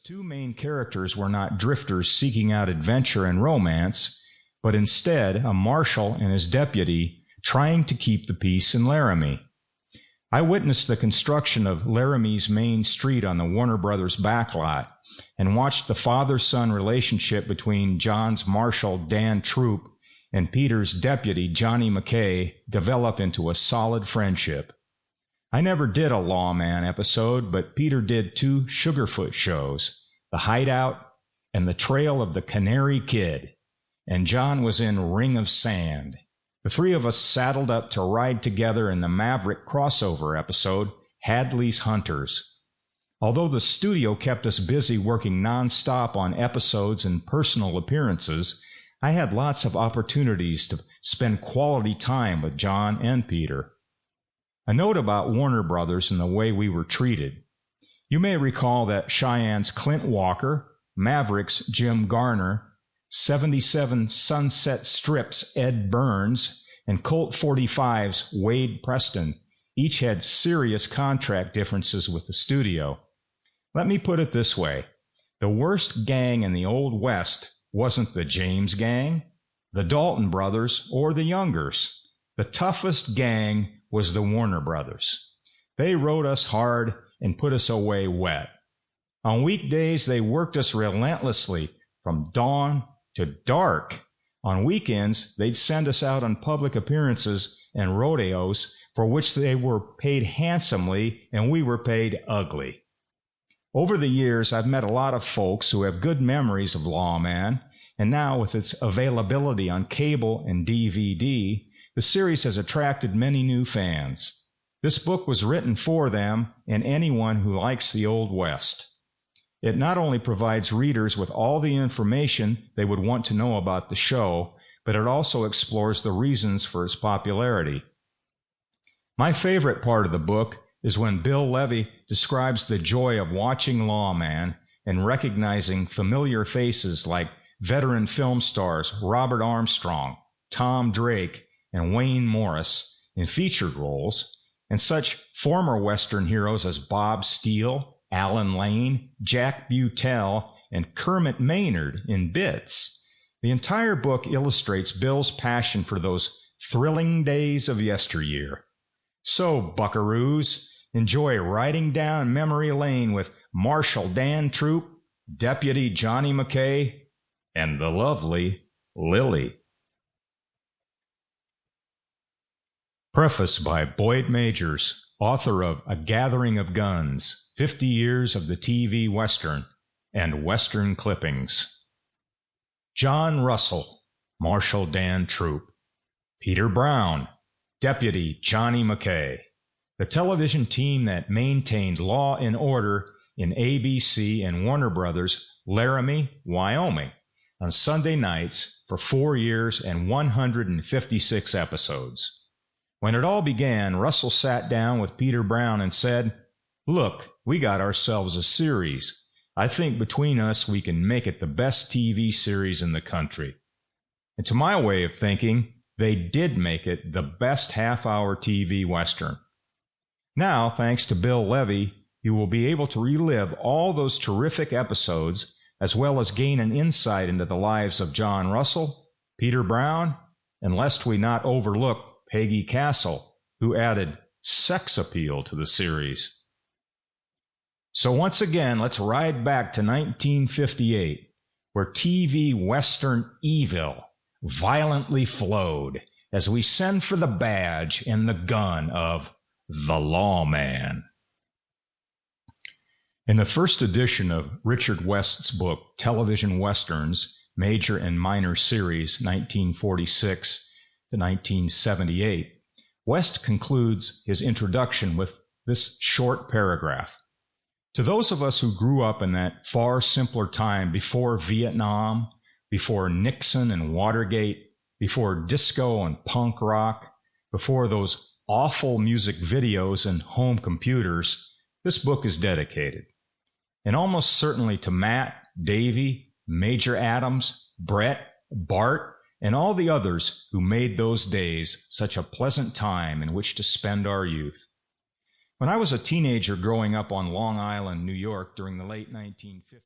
two main characters were not drifters seeking out adventure and romance, but instead a marshal and his deputy trying to keep the peace in Laramie. I witnessed the construction of Laramie's main street on the Warner Brothers backlot and watched the father-son relationship between John's marshal, Dan Troop, and Peter's deputy, Johnny McKay, develop into a solid friendship. I never did a Lawman episode, but Peter did two Sugarfoot shows, The Hideout and The Trail of the Canary Kid, and John was in Ring of Sand. The three of us saddled up to ride together in the Maverick crossover episode, Hadley's Hunters. Although the studio kept us busy working nonstop on episodes and personal appearances, I had lots of opportunities to spend quality time with John and Peter. A note about Warner Brothers and the way we were treated. You may recall that Cheyenne's Clint Walker, Maverick's Jim Garner, 77 Sunset Strip's Ed Burns, and Colt 45's Wade Preston each had serious contract differences with the studio. Let me put it this way. The worst gang in the Old West wasn't the James Gang, the Dalton brothers, or the Youngers. The toughest gang was the Warner Brothers. They rode us hard and put us away wet. On weekdays, they worked us relentlessly from dawn to dark. On weekends, they'd send us out on public appearances and rodeos for which they were paid handsomely and we were paid ugly. Over the years, I've met a lot of folks who have good memories of Lawman, and now with its availability on cable and DVD, the series has attracted many new fans. This book was written for them and anyone who likes the Old West. It not only provides readers with all the information they would want to know about the show, but it also explores the reasons for its popularity. My favorite part of the book is when Bill Levy describes the joy of watching Lawman and recognizing familiar faces like veteran film stars Robert Armstrong, Tom Drake, and Wayne Morris in featured roles, and such former Western heroes as Bob Steele, Alan Lane, Jack Butel, and Kermit Maynard in bits. The entire book illustrates Bill's passion for those thrilling days of yesteryear. So, buckaroos, enjoy riding down memory lane with Marshal Dan Troop, Deputy Johnny McKay, and the lovely Lily. Preface by Boyd Majors, author of A Gathering of Guns, 50 Years of the TV Western, and Western Clippings. John Russell, Marshal Dan Troop. Peter Brown, Deputy Johnny McKay. The television team that maintained law and order in ABC and Warner Brothers, Laramie, Wyoming, on Sunday nights for 4 years and 156 episodes. When it all began, Russell sat down with Peter Brown and said, "Look, we got ourselves a series. I think between us we can make it the best TV series in the country." And to my way of thinking, they did make it the best half-hour TV Western. Now, thanks to Bill Levy, you will be able to relive all those terrific episodes as well as gain an insight into the lives of John Russell, Peter Brown, and lest we not overlook Peggie Castle, who added sex appeal to the series. So once again, let's ride back to 1958, where TV Western evil violently flowed as we send for the badge and the gun of the Lawman. In the first edition of Richard West's book, Television Westerns, Major and Minor Series, 1946 to 1978, West concludes his introduction with this short paragraph. To those of us who grew up in that far simpler time before Vietnam, before Nixon and Watergate, before disco and punk rock, before those awful music videos and home computers, this book is dedicated. And almost certainly to Matt, Davy, Major Adams, Brett, Bart, and all the others who made those days such a pleasant time in which to spend our youth. When I was a teenager growing up on Long Island, New York, during the late 1950s,